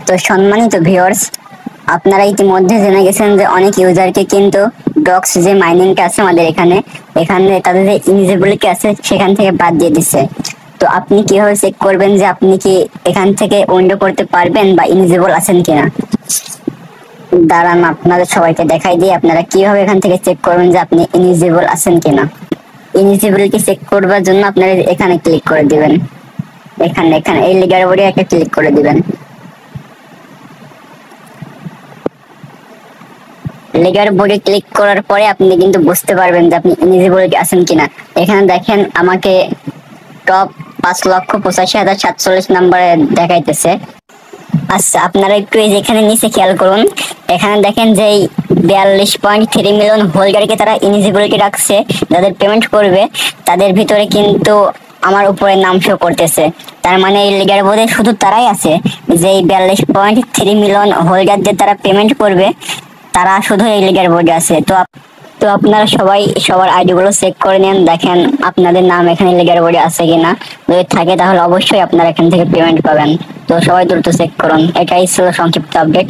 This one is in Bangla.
তো সম্মানিত ভিউয়ার্স, আপনারা ইতিমধ্যে জেনে গেছেন যে অনেক ইউজারকে কিন্তু ডক্স যে মাইনিংটা আছে আমাদের এখানে তাদের যে ইনিজেবিলিটি আছে সেখান থেকে বাদ দিয়ে দিচ্ছে। তো আপনি কিভাবে চেক করবেন যে আপনি কি এখান থেকে উইন্ডো করতে পারবেন বা ইনিজেবল আছেন কিনা? দাঁড়ান আপনাদের সবাইকে দেখাই দিয়ে আপনারা কিভাবে এখান থেকে চেক করবেন যে আপনি ইনিজেবল আছেন কিনা। ইনিজেবিলিটি চেক করবার জন্য আপনারা এখানে ক্লিক করে দিবেন, এখানে এখানে এই লিগার বোর্ডে একটা ক্লিক করে দিবেন। লিগার বোর্ডে ক্লিক করার পরে আপনি কিন্তু বুঝতে পারবেন যে আপনি এলিজিবল আছেন কিনা। এখানে দেখেন আমাকে টপ 5,85,747 নাম্বারে দেখাইতেছে। আচ্ছা, আপনারা একটু এই যেখানে নিচে খেয়াল করুন, এখানে দেখেন যে 42.3 মিলিয়ন হোল্ডারকে তারা এলিজিবিলিটি রাখছে, যাদের পেমেন্ট করবে তাদের ভিতরে কিন্তু আমার উপরে নাম শো করতেছে। তার মানে এই লিগার বোর্ডে শুধু তারাই আছে যে 42.3 মিলিয়ন হোল্ডারদের তারা পেমেন্ট করবে, তারা শুধু এই লিগার বোর্ডে আছে। তো আপনারা সবাই সবার আইডি গুলো চেক করে নেন, দেখেন আপনাদের নাম এখানে লিগার বোর্ডে আছে কিনা। যদি থাকে তাহলে অবশ্যই আপনারা এখান থেকে পেমেন্ট পাবেন। তো সবাই দ্রুত চেক করুন। এটাই ছিল সংক্ষিপ্ত আপডেট।